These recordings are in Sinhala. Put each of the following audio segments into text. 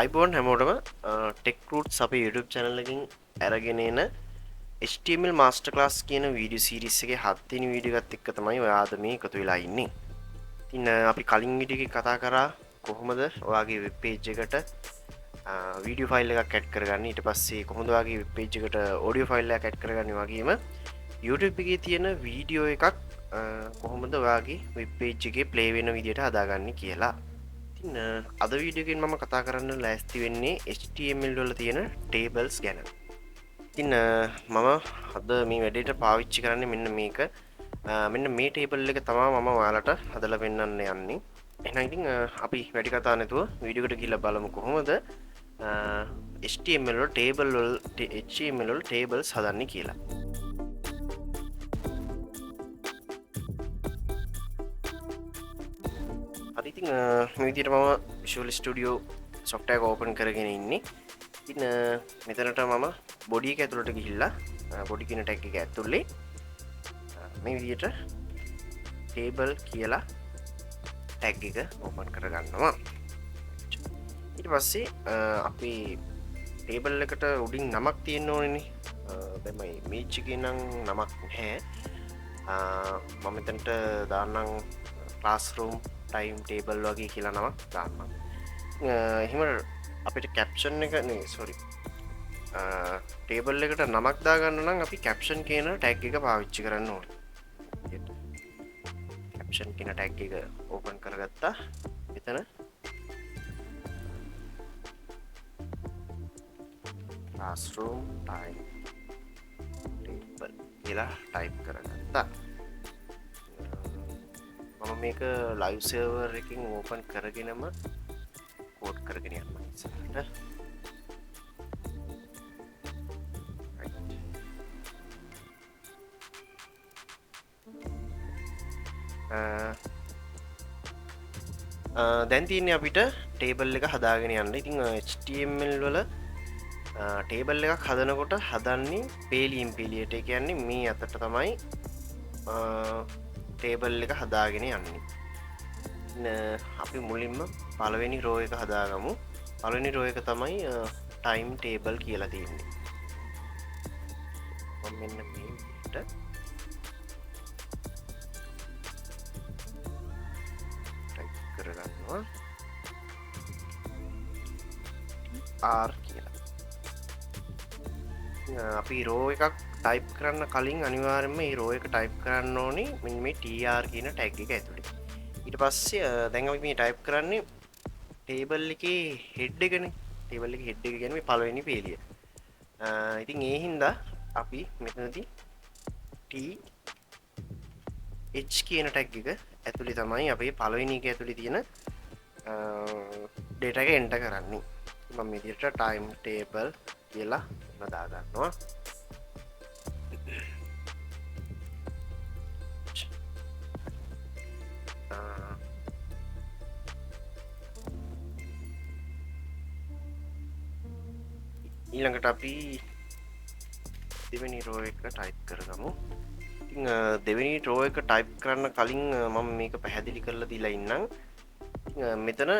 iPhone හැමෝටම ටෙක් රූට්ස් අපේ YouTube channel එකකින් අරගෙන එන HTML master class කියන වීඩියෝ සීරීස් එකේ 7 වෙනි වීඩියෝ එකත් එක්ක තමයි ඔයා අද මේ එකතු වෙලා ඉන්නේ. ඉතින් අපි කලින් වීඩියෝ එකේ කතා කරා කොහොමද ඔයාගේ වෙබ් පේජ් එකට වීඩියෝ ෆයිල් එකක් ඇඩ් කරගන්නේ, ඊට පස්සේ කොහොමද ඔයාගේ වෙබ් පේජ් එකට ඔඩියෝ ෆයිල් එකක් ඇඩ් කරගන්නේ වගේම YouTube එකේ තියෙන වීඩියෝ එකක් කොහොමද ඔයාගේ වෙබ් පේජ් එකේ ප්ලේ වෙන විදිහට හදාගන්නේ කියලා. අද වීඩියෝකින් මම කතා කරන්න ලෑස්ති වෙන්නේ HTML වල තියෙන tables ගැන. ඉතින් මම අද මේ වැඩේට පාවිච්චි කරන්නේ මෙන්න මේක. මෙන්න මේ table එක තමයි මම ඔයාලට හදලා පෙන්නන්න යන්නේ. එහෙනම් ඉතින් අපි වැඩි කතා නැතුව වීඩියෝ එකට ගිහිල්ලා බලමු කොහොමද HTML වල tables හදන්නේ කියලා. හරි ඉතින් මේ විදිහට මම Visual Studio software එක open කරගෙන ඉන්නේ. ඉතින් මෙතනට මම body එක ඇතුළට ගිහිල්ලා body කියන tag එක ඇතුලේ මේ විදිහට table කියලා tag එක open කරගන්නවා. ඊට පස්සේ අපි table එකට උඩින් නමක් තියෙන්න ඕනේනේ. දැන් මේ image එකේ නම් නමක් නැහැ. මම මෙතනට දාන්නම් classroom time table වගේ කියලා නමක් දාන්නම්. එහෙම අපිට caption එක table එකට නමක් දාගන්න නම් අපි caption කියන tag එක පාවිච්චි කරන්න ඕනේ. caption කියන tag එක open කරගත්තා. මෙතන classroom time table කියලා type කරගත්තා. මම මේක live server එකකින් open කරගෙනම code කරගෙන යනවා ඉස්සරහට. දැන් තියෙන්නේ අපිට table එක හදාගෙන යන්න. ඉතින් HTML වල table එකක් හදනකොට හදන්නේ පේලියෙන් පේලියට. ඒ කියන්නේ මේ අතට තමයි table එක හදාගෙන යන්නේ. අපි මුලින්ම පළවෙනි row එක හදාගමු. පළවෙනි row එක තමයි time table කියලා තියෙන්නේ. මම මෙන්න මේ විදිහට type කරගන්නවා. r කියලා. අපි row එකක් type කරන්න කලින් අනිවාර්යයෙන්ම මේ row එක type කරන්න ඕනේ මෙන්න මේ tr කියන tag එක ඇතුලේ. ඊට පස්සේ දැන් අපි මේ type කරන්නේ table එකේ head එකනේ. table එකේ head එක කියන්නේ මේ පළවෙනි පේලිය. ඉතින් ඒ හින්දා අපි මෙතනදී th කියන tag එක ඇතුලේ තමයි අපේ පළවෙනි එක ඇතුලේ තියෙන data එක enter කරන්නේ. මම මේ විදිහට time table කියලා දා ගන්නවා. ඊළඟට අපි දෙවෙනි row එක type කරගමු. ඉතින් දෙවෙනි row එක type කරන්න කලින් මම මේක පැහැදිලි කරලා දීලා ඉන්නම්. මෙතන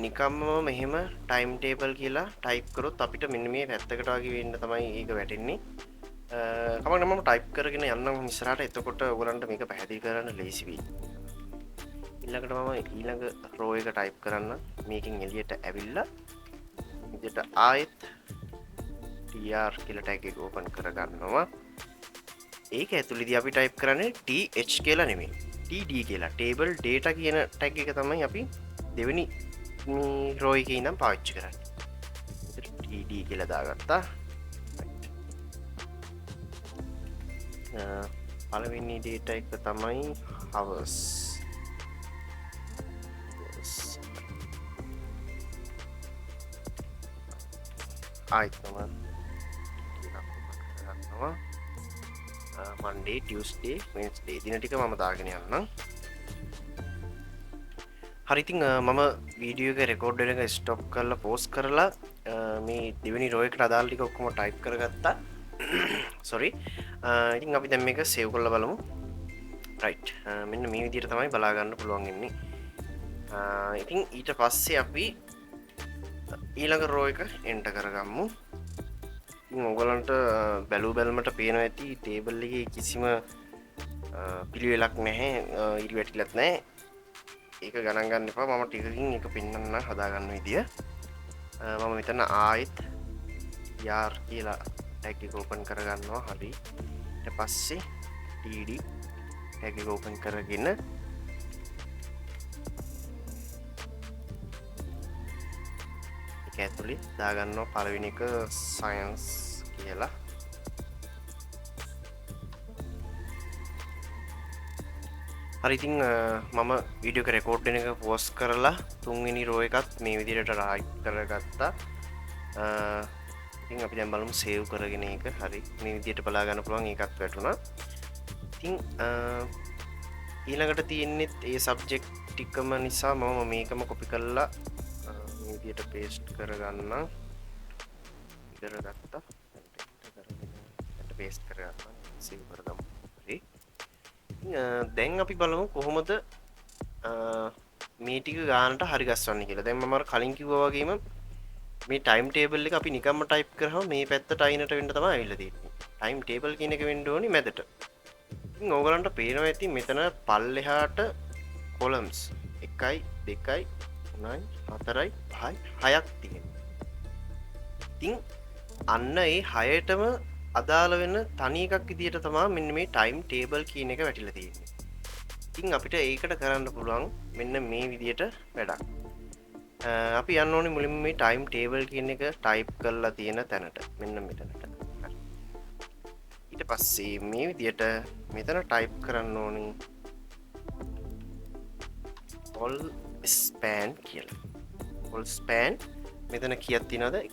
නිකම්ම මෙහෙම time table කියලා type කරොත් අපිට මෙන්න මේ පැත්තකට වගේ වෙන්න තමයි ඒක වැටෙන්නේ. කමක් නැහැ මම type කරගෙන යන්නම් ඉස්සරහට. එතකොට ඔයගලන්ට මේක පැහැදිලි කරන්න ලේසි වෙයි. ඊළඟට මම ඊළඟ row එක type කරන්න මේකෙන් එළියට ඇවිල්ලා විදිහට ආයෙත් tr කියලා tag එක open කරගන්නවා. ඒක ඇතුළේදී අපි type කරන්නේ th කියලා නෙමෙයි td කියලා. table data කියන tag එක තමයි අපි දෙවෙනි row එකේ ඉඳන් පාවිච්චි කරන්නේ. td කියලා දාගත්තා. පළවෙනි data එක තමයි hours. Monday, Tuesday, Wednesday දින ටික මම දාගෙන යන්නම්. හරි ඉතින් මම වීඩියෝ එක රෙකෝඩ් වෙන එක ස්ටොප් කරලා පෝස් කරලා මේ දෙවෙනි row එකට අදාළ ටික ඔක්කොම type කරගත්තා. sorry. ඉතින් අපි දැන් මේක save කරලා බලමු. right. මෙන්න මේ විදිහට තමයි බලා ගන්න පුළුවන් ඉන්නේ. ඉතින් ඊට පස්සේ අපි ඊළඟ රෝ එක එන්ටර් කරගමු. ඉතින් ඔයගලන්ට බැලු බැලමට පේනවා ඇති ටේබල් එකේ කිසිම පිළිවෙලක් නැහැ, ඉරි වැටිලත් නැහැ. ඒක ගණන් ගන්න එපා. මම ටිකකින් එක පෙන්නන්න හදා ගන්න විදිය. මම මෙතන ආයෙත් yar කියලා ටැග් එක ඕපන් කරගන්නවා. හරි. ඊට පස්සේ td ටැග් එක ඕපන් කරගෙන ඒක ඇතුලේ දාගන්නවා පළවෙනි එක science කියලා. හරි, ඉතින් මම වීඩියෝ එක රෙකෝඩ් වෙන එක පෝස් කරලා තුන්වෙනි රෝ එකත් මේ විදිහට රයිට් කරගත්තා. ඉතින් අපි දැන් බලමු සේව් කරගෙන ඒක. හරි, මේ විදිහට බලා ගන්න පුළුවන් ඒකත් වැටුණා. ඉතින් ඊළඟට තියෙන්නේ ඒ සබ්ජෙක්ට් ටිකම නිසා මම මේකම කොපි කරලා මේ විදිහට පේස්ට් කරගන්න. ඉතරගත්තා. එන්ට පේස්ට් කරගන්න. සේව් කරගමු. හරි. දැන් අපි බලමු කොහොමද මේ ටික ගානට හරි ගස්සවන්නේ කියලා. දැන් මම අර කලින් කිව්වා වගේම මේ ටයිම් ටේබල් එක අපි නිකම්ම ටයිප් කරාම මේ පැත්තට අයිනට වෙන්න තමයි ඇවිල්ලා තියෙන්නේ. ටයිම් ටේබල් කියන එක වෙන්න ඕනි මැදට. ඉතින් ඕගලන්ට පේනවා ඇති මෙතන පල්ලෙහාට කොලම්ස් 1 2 3 4 5 6ක් තියෙනවා. ඉතින් අන්න ඒ 6ටම අදාළ වෙන තනි එකක් විදිහට තමයි මෙන්න මේ ටයිම් ටේබල් කියන එක වැටිලා තියෙන්නේ. ඉතින් අපිට ඒකට කරන්න පුළුවන් මෙන්න මේ විදිහට වැඩක්. අපි යන්න ඕනේ මුලින්ම මේ ටයිම් ටේබල් කියන එක ටයිප් කරලා තියෙන තැනට. මෙන්න මෙතනට. හරි. ඊට පස්සේ මේ විදිහට මෙතන ටයිප් කරන්න ඕනේ all span කියලා. all span මෙතන කීයක් තියෙනවද? 1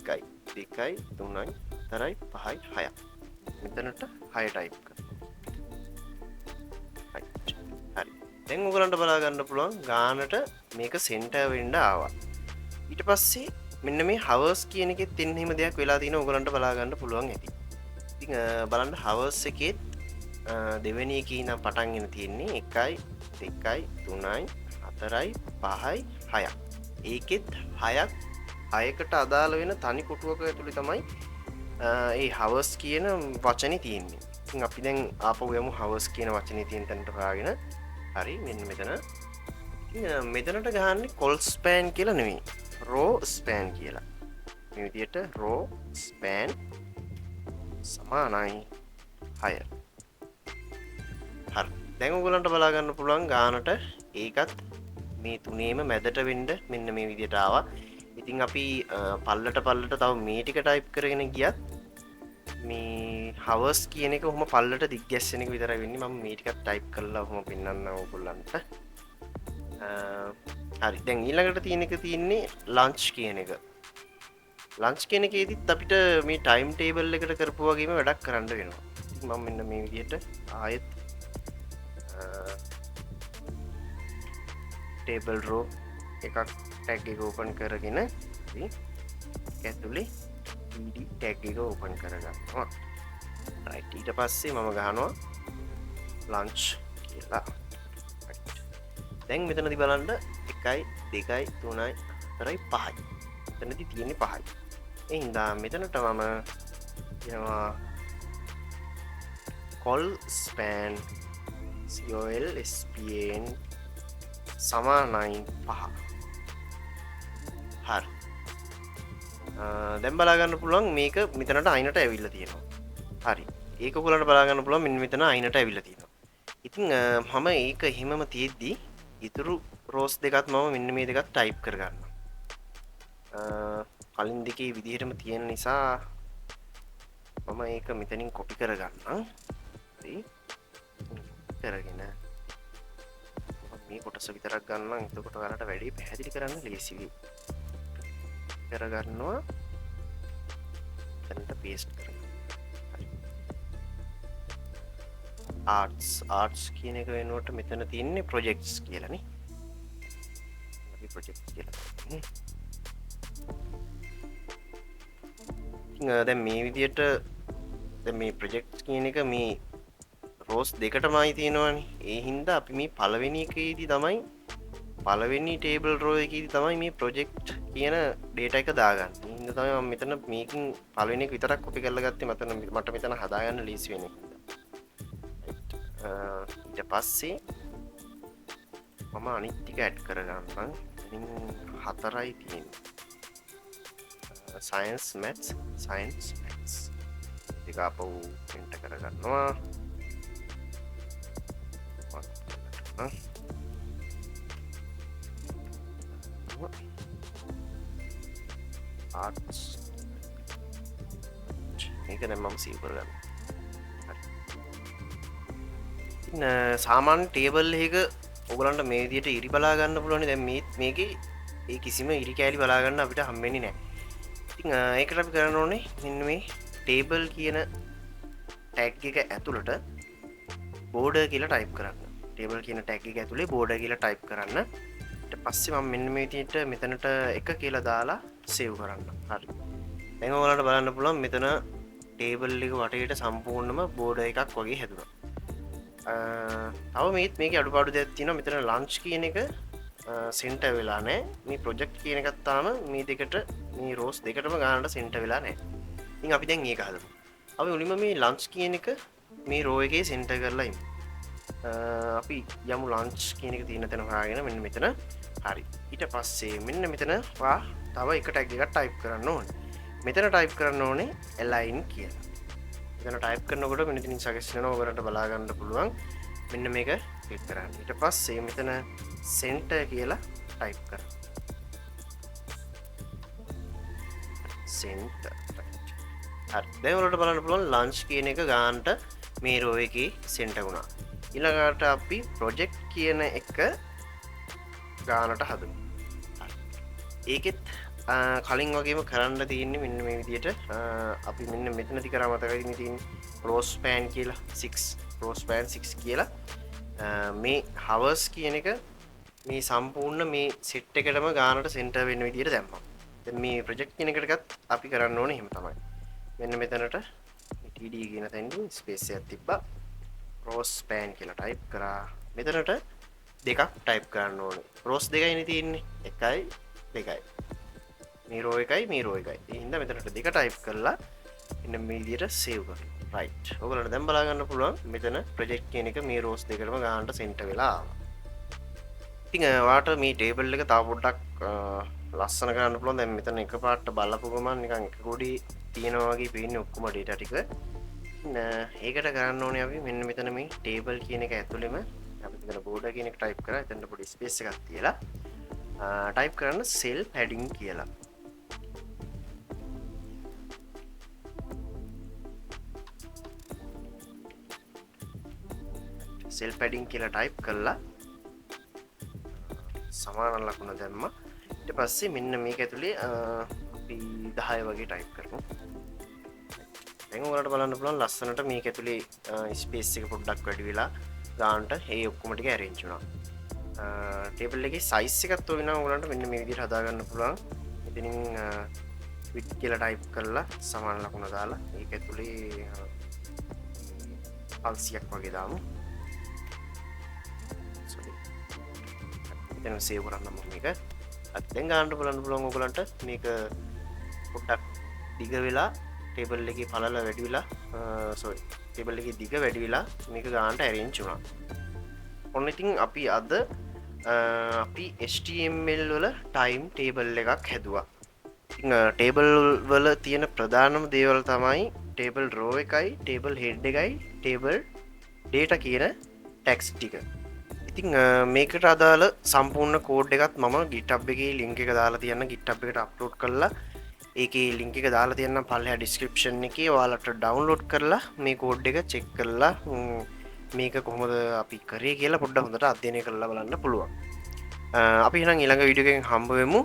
2 3 4 5 6ක්. මෙතනට 6 ටයිප් කරනවා. හරි. දැන් ඔයගලන්ට බලා ගන්න පුළුවන් ගානට මේක සෙන්ටර් වෙන්න ආවා. ඊට පස්සේ මෙන්න මේ hours කියන එකෙත් එන්න හිම දෙයක් වෙලා තියෙනවා. ඔයගලන්ට බලා ගන්න පුළුවන් ඇති. ඉතින් බලන්න hours එකෙත් දෙවෙනි එකේ ඉඳන් පටන් ගෙන තියෙන්නේ 1 2 3 4 5 6ක්. ඒකෙත් 6ක් 6කට අදාළ වෙන තනි කොටුවක ඇතුලේ තමයි ඒ hours කියන වචනේ තියෙන්නේ. ඉතින් අපි දැන් ආපහු යමු hours කියන වචනේ තියෙන තැනට හොයාගෙන. හරි, මෙන්න මෙතන. ඉතින් මෙතනට ගහන්නේ call span කියලා නෙමෙයි. row span කියලා. මේ විදිහට row span සමානයි 6. හරි. දැන් ඔයගලන්ට බලා ගන්න පුළුවන් ගානට ඒකත් මේ තුනේම මැදට වෙන්න මෙන්න මේ විදිහට ආවා. ඉතින් අපි පල්ලට තව මේ ටික ටයිප් කරගෙන ගියත් මේ hours කියන එක ඔහොම පල්ලට දිග් ගැස්සෙන එක විතරයි වෙන්නේ. මම මේ ටිකක් ටයිප් කරලා ඔහොම පෙන්නන්න ඕගොල්ලන්ට. හරි, දැන් ඊළඟට තියෙන එක තියෙන්නේ lunch කියන එක. lunch කියන එකේදීත් අපිට මේ ටයිම් ටේබල් එකට කරපු වගේම වැඩක් කරන්න වෙනවා. ඉතින් මම මෙන්න මේ විදිහට ආයෙත් table row එකක් ටැග් එක ඕපන් කරගෙන ඇතුලේ td ටැග් එක ඕපන් කරගන්නවා. right, ඊට පස්සේ මම ගහනවා lunch කියලා. right. දැන් මෙතනදී බලන්න 1 2 3 4 5යි. මෙතනදී තියෙන්නේ 5යි. ඒ හින්දා මෙතනට මම යනවා call span COLSPN සමානයි 5. හරි. දැන් බලා ගන්න පුළුවන් මේක මෙතනට අයිනට ඇවිල්ලා තියෙනවා. හරි. ඒක ඔයගොල්ලන්ට බලා ගන්න පුළුවන් මෙන්න මෙතන අයිනට ඇවිල්ලා තියෙනවා. ඉතින් මම ඒක එහෙමම තියෙද්දි ඉතුරු රෝස් දෙකත් මම මෙන්න මේ දෙකත් ටයිප් කරගන්නවා. කලින් දෙකේ විදිහටම තියෙන නිසා මම ඒක මෙතනින් කොපි කරගන්නම්. හරි. කරගෙන මේ කොටස විතරක් ගන්නම්. එතකොට ඔයාලට වැඩි පැහැදිලි කරන්න ලේසියි. කරගන්නවා. එතනට පේස්ට් කරගන්න. හරි. ආර්ට්ස් කියන එක වෙනුවට මෙතන තියෙන්නේ ප්‍රොජෙක්ට්ස් කියලානේ. අපි ප්‍රොජෙක්ට්ස් කියලා. දැන් මේ විදිහට දැන් මේ ප්‍රොජෙක්ට්ස් කියන එක මේ රෝස් දෙකටමයි තියෙනවානේ. ඒ හින්දා අපි මේ පළවෙනි එකේදී තමයි පළවෙනි ටේබල් රෝ එකේදී තමයි මේ ප්‍රොජෙක්ට් කියන ඩේටා එක දාගන්නේ. ඉතින් තමයි මම මෙතන මේකින් පළවෙනි එක විතරක් කොපි කරලා ගත්තේ මට මෙතන හදාගන්න ලීසි වෙන හින්දා. ඊට පස්සේ මම අනිත් ටික ඇඩ් කරගන්නම්. ඉතින් 4යි තියෙන්නේ. science maths ටික අපෝ print කරගන්නවා. ආර්ට්ස් මේක දැන් මම සේව් කරගන්න. සාමාන්‍ය ටේබල් එක ඔයගලන්ට මේ විදිහට ඉරි බලා ගන්න පුළුවන්. දැන් මේකේ ඒ කිසිම ඉරි කෑලි බලා ගන්න අපිට හම්බෙන්නේ නැහැ. ඉතින් ඒකට අපි කරන්න ඕනේ මෙන්න මේ ටේබල් කියන ටැග් එක ඇතුළට බෝඩර් කියලා ටයිප් කරන්න. ටේබල් කියන ටැග් එක ඇතුලේ බෝඩර් කියලා ටයිප් කරන්න. ඊට පස්සේ මම මෙන්න මේ විදිහට මෙතනට 1 කියලා දාලා සේව් කරන්න. හරි. දැන් ඔයාලට බලන්න පුළුවන් මෙතන ටේබල් එක වටේට සම්පූර්ණම බෝඩර් එකක් වගේ හැදුනා. තව මේකේ අඩුපාඩු දෙයක් තියෙනවා. මෙතන ලන්ච් කියන එක සෙන්ටර් වෙලා නැහැ. මේ ප්‍රොජෙක්ට් කියන එකත් තාම මේ දෙකට මේ රෝස් දෙකටම ගන්නට සෙන්ටර් වෙලා නැහැ. ඉතින් අපි දැන් ඒක හදමු. අපි මුලින්ම මේ ලන්ච් කියන එක මේ රෝ එකේ සෙන්ටර් කරලා ඉමු. අපි යමු ලන්ච් කියන එක තියෙන තැන හොයාගෙන මෙන්න මෙතන. හරි. ඊට පස්සේ මෙන්න මෙතන තව එක ටැග් එකක් ටයිප් කරන්න ඕනේ. මෙතන ටයිප් කරන්න ඕනේ align කියලා. මෙතන ටයිප් කරනකොට මෙන්න ඉතින් සජෙස්ට් වෙනවා ඔයගලන්ට බලා ගන්න පුළුවන්. මෙන්න මේක ක්ලික් කරන්න. ඊට පස්සේ මෙතන center කියලා ටයිප් කරන්න. center. හරි. දැන් ඔයාලට බලන්න පුළුවන් lunch කියන එක ගන්නට මේ row එකේ center වුණා. ඊළඟට අපි project කියන එක ගන්නට හදමු. ඒකෙත් කලින් වගේම කරන්න තියෙන්නේ මෙන්න මේ විදිහට අපි මෙන්න මෙතනදි කරා මතකයි මේ තියෙන rose span කියලා 6 rose span 6 කියලා මේ hours කියන එක මේ සම්පූර්ණ මේ set එකටම ගානට center වෙන්න විදිහට දැම්මා. දැන් මේ project කියන එකටත් අපි කරන්න ඕනේ එහෙම තමයි. මෙන්න මෙතනට td කියන තැනින් space එකක් තිබ්බා. rose span කියලා type කරා. මෙතනට දෙකක් type කරන්න ඕනේ. rose දෙකයිනේ තියෙන්නේ. 1යි 2යි. මේ row එකයි මේ row එකයි. ඒ හින්දා මෙතනට දෙක type කරලා ඉන්න මේ විදිහට save කරනවා. right. ඔයගොල්ලන්ට දැන් බලා ගන්න පුළුවන් මෙතන project කියන එක මේ rows දෙකටම ගන්නට center වෙලා ආවා. ඉතින් ඔයාලට මේ table එක තව පොඩ්ඩක් ලස්සන කරන්න පුළුවන්. දැන් මෙතන එකපාරට බලපු ගමන් නිකන් එක කොඩි තියෙනවා වගේ පේන්නේ ඔක්කොම data ටික. ඒකට කරන්න ඕනේ අපි මෙන්න මෙතන මේ table කියන එක ඇතුළෙම අපි මෙතන border කියන එක type කරා. එතන පොඩි space එකක් තියලා type කරන්න cell padding කියලා. cell padding කියලා type කරලා සමාන ලකුණ දැම්මා. ඊට පස්සේ මෙන්න මේක ඇතුලේ අපි 10 වගේ type කරමු. දැන් ඔයාලට බලන්න පුළුවන් ලස්සනට මේක ඇතුලේ ස්පේස් එක පොඩ්ඩක් වැඩි වෙලා ගන්නට ඒ ඔක්කොම ටික arrange වුණා. ටේබල් එකේ size එකත් ඔය වෙනවා ඔයාලට මෙන්න මේ විදිහට හදා ගන්න පුළුවන්. ඉතින් width කියලා type කරලා සමාන ලකුණ දාලා ඒක ඇතුලේ 500ක් වගේ දාමු. දැන් සේව් කරන්න මම මේක. දැන් ගන්න බලන්න පුළුවන් ඔයගලන්ට මේක පොඩ්ඩක් දිග වෙලා ටේබල් එකේ පළල වැඩි වෙලා ටේබල් එකේ දිග වැඩි වෙලා මේක ගන්නට arrange වුණා. ඔන්න ඉතින් අපි අද අපි HTML වල time table එකක් හැදුවා. ඉතින් table වල තියෙන ප්‍රධානම දේවල් තමයි table row එකයි, table head එකයි, table data කියන tags ටික. ඉතින් මේකට අදාළ සම්පූර්ණ කෝඩ් එකත් මම GitHub එකේ link එක දාලා තියන්න. GitHub එකට අප්ලෝඩ් කරලා ඒකේ link එක දාලා තියන්න පල්ලෙහා description එකේ. ඔයාලට download කරලා මේ කෝඩ් එක check කරලා මේක කොහොමද අපි කරේ කියලා පොඩ්ඩක් හොඳට අධ්‍යයනය කරලා බලන්න පුළුවන්. අපි එහෙනම් ඊළඟ වීඩියෝ එකෙන් හම්බ වෙමු.